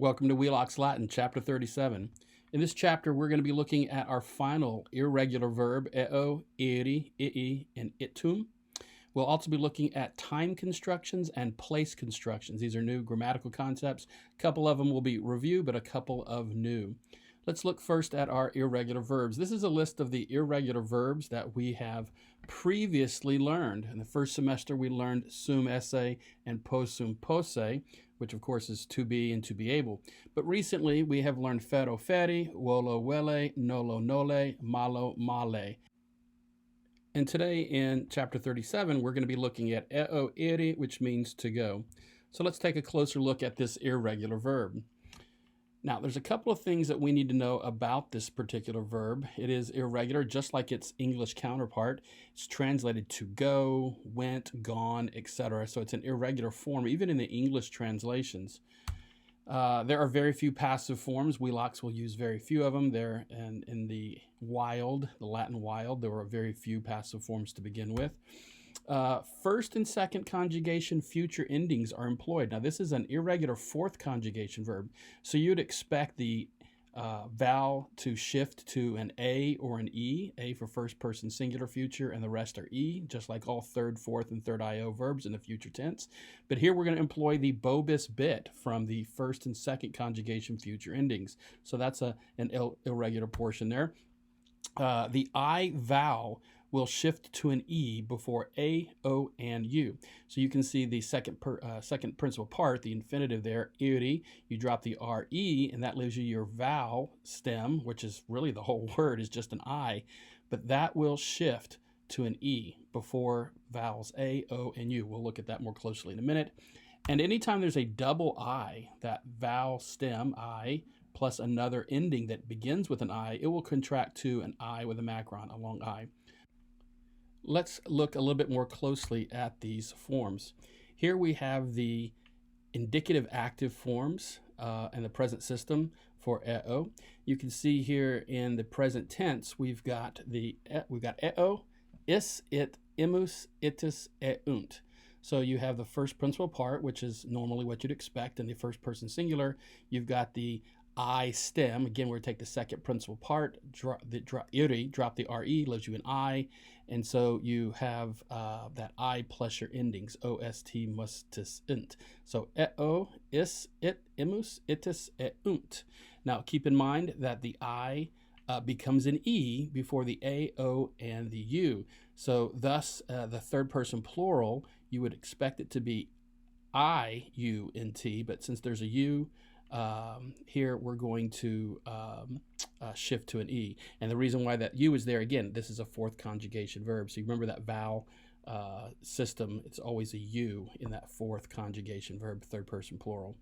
Welcome to Wheelock's Latin, chapter 37. In this chapter, we're going to be looking at our final irregular verb, eo, iri, ii, and itum. We'll also be looking at time constructions and place constructions. These are new grammatical concepts. A couple of them will be review, but a couple of new. Let's look first at our irregular verbs. This is a list of the irregular verbs that we have previously learned. In the first semester, we learned sum esse and possum posse, which of course is to be and to be able. But recently, we have learned fero feri, volo vele, nolo nole, malo male. And today in chapter 37, we're going to be looking at eo iri, which means to go. So let's take a closer look at this irregular verb. Now, there's a couple of things that we need to know about this particular verb. It is irregular, just like its English counterpart. It's translated to go, went, gone, etc. So it's an irregular form, even in the English translations. There are very few passive forms. Wheelocks will use very few of them. There, and in the Latin wild, there were very few passive forms to begin with. First and second conjugation future endings are employed. Now, this is an irregular fourth conjugation verb, so you'd expect the vowel to shift to an A or an E, A for first person singular future, and the rest are E, just like all third, fourth, and third IO verbs in the future tense. But here we're going to employ the bobis bit from the first and second conjugation future endings. So that's an irregular portion there. The I vowel will shift to an E before A, O, and U. So you can see the second principal part, the infinitive there, iri, you drop the RE, and that leaves you your vowel stem, which is really the whole word is just an I, but that will shift to an E before vowels A, O, and U. We'll look at that more closely in a minute. And anytime there's a double I, that vowel stem, I, plus another ending that begins with an I, it will contract to an I with a macron, a long I. Let's look a little bit more closely at these forms. Here we have the indicative active forms in the present system for eo. You can see here in the present tense we've got eo, is, it, imus, itus, eunt. So you have the first principal part, which is normally what you'd expect in the first person singular. You've got the I stem. Again, we're going to take the second principal part, drop the RE, leaves you an I. And so you have that I plus your endings, OST, mustis, int. So eo, is, it, imus, itus, eunt. Now keep in mind that the I becomes an E before the A, O, and the U. So thus, the third person plural, you would expect it to be I, U, N, T, but since there's a U, here we're going to shift to an E. And the reason why that U is there, again, this is a fourth conjugation verb. So you remember that vowel system, it's always a U in that fourth conjugation verb, third person plural.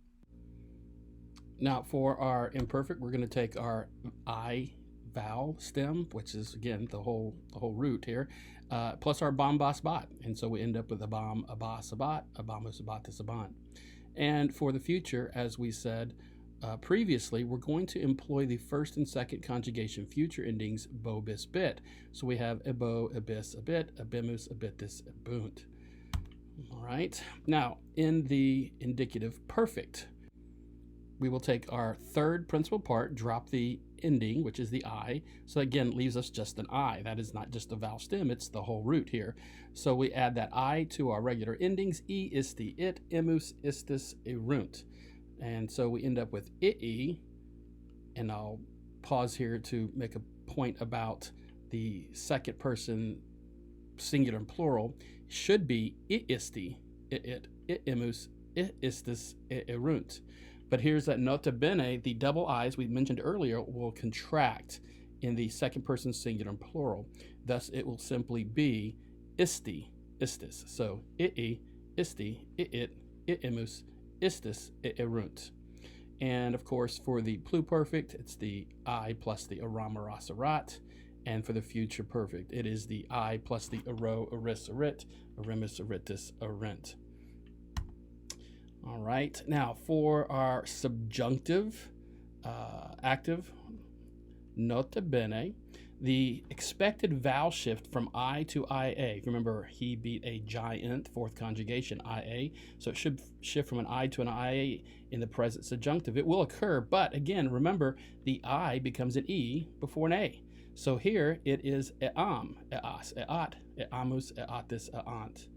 Now for our imperfect, we're going to take our I vowel stem, which is again the whole root here, plus our bam, bas, bat. And so we end up with a bam, a bas, a bat, a bamus, a batis, a bant. And for the future, as we said previously, we're going to employ the first and second conjugation future endings bo, bis, bit. So we have ebo, ibis, abit, abimus, abitus, abunt. All right. Now, in the indicative perfect, we will take our third principal part, drop the ending, which is the I. So again, it leaves us just an I. That is not just a vowel stem, it's the whole root here. So we add that I to our regular endings, E, isti, it, imus, istis, erunt. And so we end up with ii, and I'll pause here to make a point about the second person singular and plural. It should be isti, it, imus, istis, erunt. But here's that nota bene, the double I's we mentioned earlier will contract in the second person singular and plural. Thus, it will simply be isti, istis. So, ii, isti, it, imus, istis, erunt. And of course, for the pluperfect, it's the I plus the aram, arat. And for the future perfect, it is the I plus the aro, aris, arit, arimus, aritus, arent. All right, now for our subjunctive active, nota bene, The expected vowel shift from I to IA. Remember, he beat a giant, fourth conjugation, IA. So it should shift from an I to an IA in the present subjunctive. It will occur, but again, remember, the I becomes an E before an A. So here it is eam, eas, eat, eamus, eatis, eant.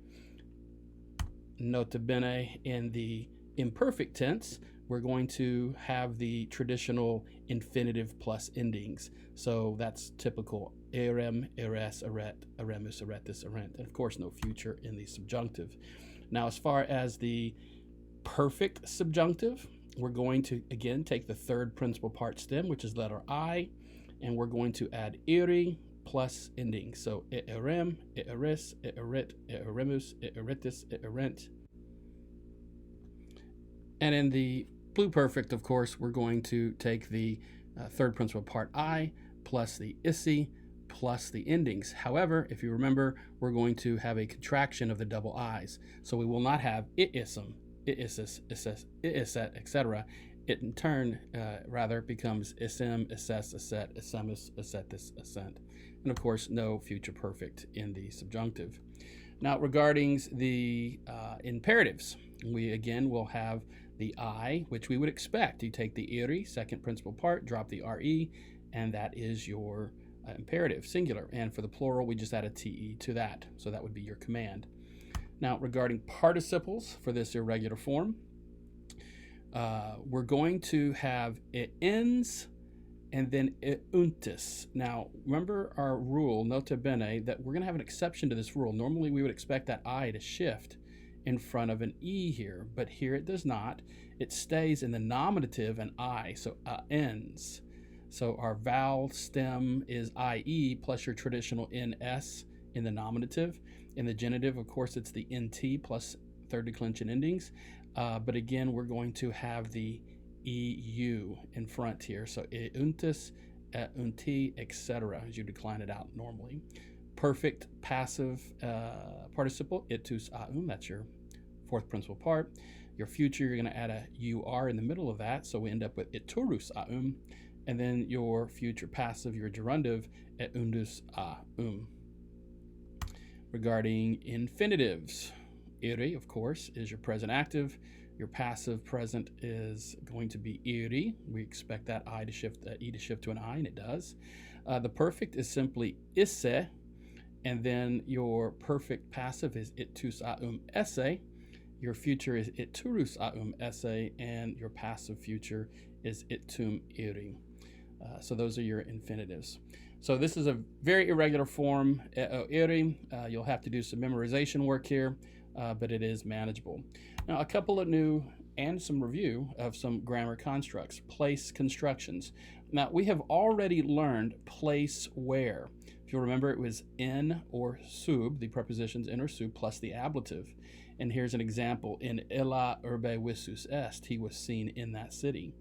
Nota bene, in the imperfect tense, we're going to have the traditional infinitive plus endings. So that's typical erem, eres, eret, eremus, eretis, erent, and of course no future in the subjunctive. Now, as far as the perfect subjunctive, we're going to again take the third principal part stem, which is letter I, and we're going to add iri plus endings. So erem, eris, erit, eremus, eritis, erent. And in the pluperfect, of course, we're going to take the third principal part I plus the isi plus the endings. However, if you remember, we're going to have a contraction of the double I's. So we will not have iism, iisis, isses, iiset, etc. It in turn rather becomes isim, isses, iset, isemus, isetis, assent. And of course, no future perfect in the subjunctive. Now, regarding the imperatives, we again will have the I, which we would expect. You take the iri, second principal part, drop the re, and that is your imperative, singular. And for the plural, we just add a te to that. So that would be your command. Now, regarding participles for this irregular form, we're going to have it ends and then untis. Now, remember our rule, nota bene, that we're going to have an exception to this rule. Normally, we would expect that I to shift in front of an E here, but here it does not. It stays in the nominative and I, so ends. So our vowel stem is IE plus your traditional NS in the nominative. In the genitive, of course, it's the NT plus third declension endings. But again, we're going to have the EU in front here. So untis, unti, etc. as you decline it out normally. Perfect passive participle, itus aum, that's your fourth principal part. Your future, you're going to add a UR in the middle of that, so we end up with iturus aum. And then your future passive, your gerundive, et undus aum. Regarding infinitives, iri, of course, is your present active. Your passive present is going to be iri. We expect that I to shift, E to shift to an I, and it does. The perfect is simply isse, and then your perfect passive is itus aum esse. Your future is iturus aum esse, and your passive future is itum iri. So those are your infinitives. So this is a very irregular form, iri. You'll have to do some memorization work here, but it is manageable. Now, a couple of new and some review of some grammar constructs, place constructions. Now, we have already learned place where. If you'll remember, it was in or sub, the prepositions in or sub, plus the ablative. And here's an example. In illa urbe visus est, he was seen in that city.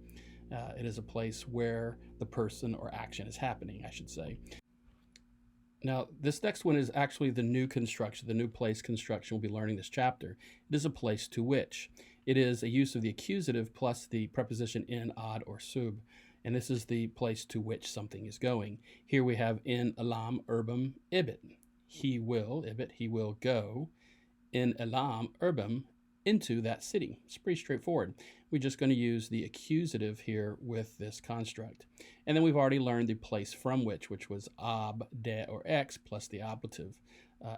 It is a place where the person or action is happening, I should say. Now, this next one is actually the new construction, the new place construction we'll be learning this chapter. It is a place to which. It is a use of the accusative plus the preposition in, ad, or sub. And this is the place to which something is going. Here we have in elam urbum ibit. He will, ibit, he will go in elam urbum into that city. It's pretty straightforward. We're just going to use the accusative here with this construct. And then we've already learned the place from which was ab, de, or ex, plus the ablative.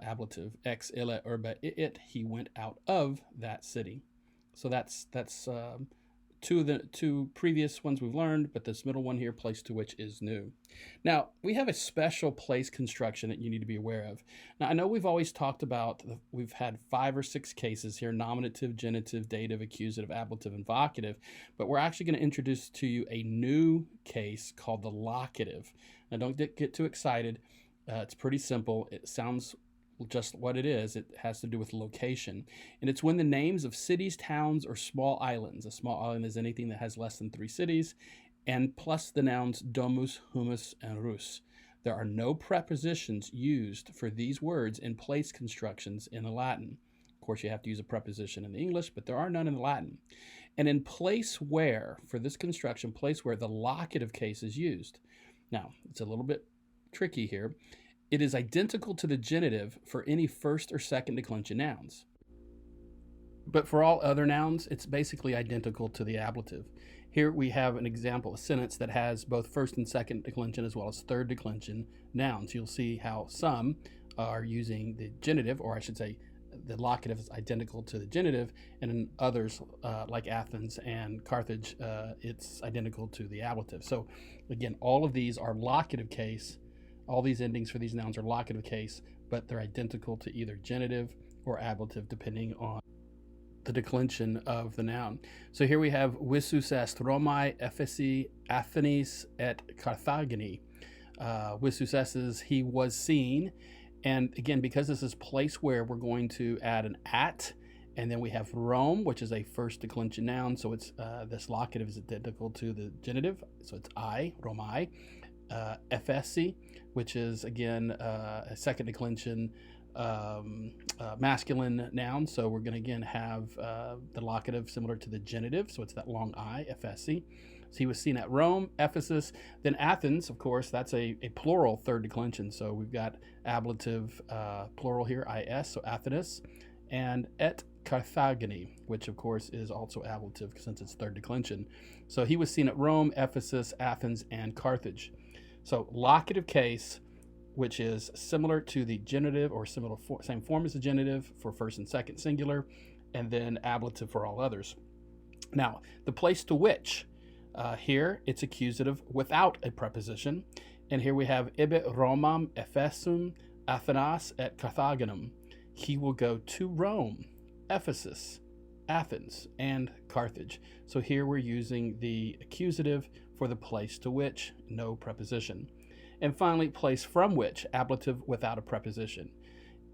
Ablative, ex ille urbe it, he went out of that city. So that's two previous ones we've learned, but this middle one here, place to which, is new. Now, we have a special place construction that you need to be aware of. Now, I know we've always talked about, we've had 5 or 6 cases here, nominative, genitive, dative, accusative, ablative, and vocative, but we're actually going to introduce to you a new case called the locative. Now, don't get too excited. It's pretty simple. It sounds just what it is. It has to do with location. And it's when the names of cities, towns, or small islands. A small island is anything that has less than 3 cities, and plus the nouns domus, humus, and rus. There are no prepositions used for these words in place constructions in the Latin. Of course, you have to use a preposition in the English, but there are none in the Latin. And in place where, for this construction, place where the locative case is used. Now, it's a little bit tricky here. It is identical to the genitive for any first or second declension nouns. But for all other nouns, it's basically identical to the ablative. Here we have an example, a sentence that has both first and second declension as well as third declension nouns. You'll see how some are using the genitive, or I should say the locative is identical to the genitive, and in others, like Athens and Carthage, it's identical to the ablative. So again, all of these are locative case. All these endings for these nouns are locative case, but they're identical to either genitive or ablative depending on the declension of the noun. So here we have Visus est Romae, Ephesi, Athenes, et Carthagini. Visus est is he was seen. And again, because this is place where, we're going to add an at, and then we have Rome, which is a first declension noun. So it's this locative is identical to the genitive. So it's I, Romae. Ephesi, which is again a second declension masculine noun. So we're going to again have the locative similar to the genitive. So it's that long I, Ephesi. So he was seen at Rome, Ephesus, then Athens, of course, that's a plural third declension. So we've got ablative plural here, is, so Athenes, and et Carthagini, which of course is also ablative since it's third declension. So he was seen at Rome, Ephesus, Athens, and Carthage. So locative case, which is similar to the genitive, or same form as the genitive for first and second singular, and then ablative for all others. Now, the place to which, here it's accusative without a preposition, and here we have ibe Romam Ephesum Athenas et Carthaginum. He will go to Rome, Ephesus, Athens, and Carthage. So here we're using the accusative for the place to which, no preposition. And finally, place from which, ablative without a preposition.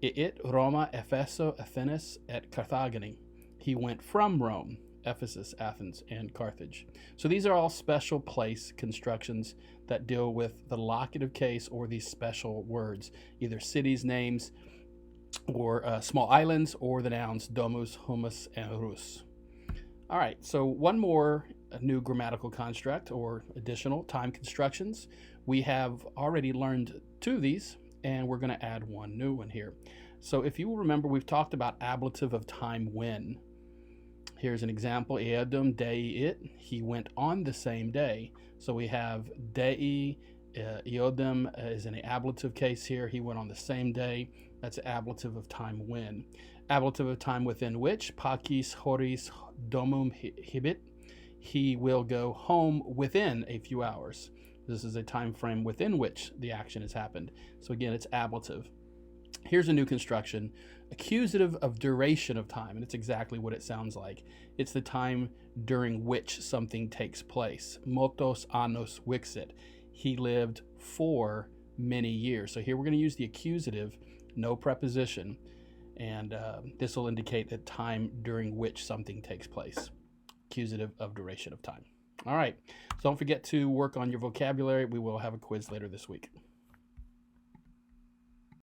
It Roma Epheso Athenes et Carthagini. He went from Rome, Ephesus, Athens, and Carthage. So these are all special place constructions that deal with the locative case or these special words, either cities, names, or small islands, or the nouns domus, humus, and rus. All right, so one more new grammatical construct or additional time constructions. We have already learned 2 of these, and we're going to add one new one here. So if you will remember, we've talked about ablative of time when. Here's an example, eodum dei it, he went on the same day. So we have dei, eodum is in an ablative case here, he went on the same day. That's ablative of time when. Ablative of time within which, pakis horis domum hibit, he will go home within a few hours. This is a time frame within which the action has happened. So again, it's ablative. Here's a new construction, accusative of duration of time, and it's exactly what it sounds like. It's the time during which something takes place. Multos annos vixit. He lived for many years. So here we're going to use the accusative, no preposition, and this will indicate the time during which something takes place. Accusative of duration of time. All right, so don't forget to work on your vocabulary. We will have a quiz later this week.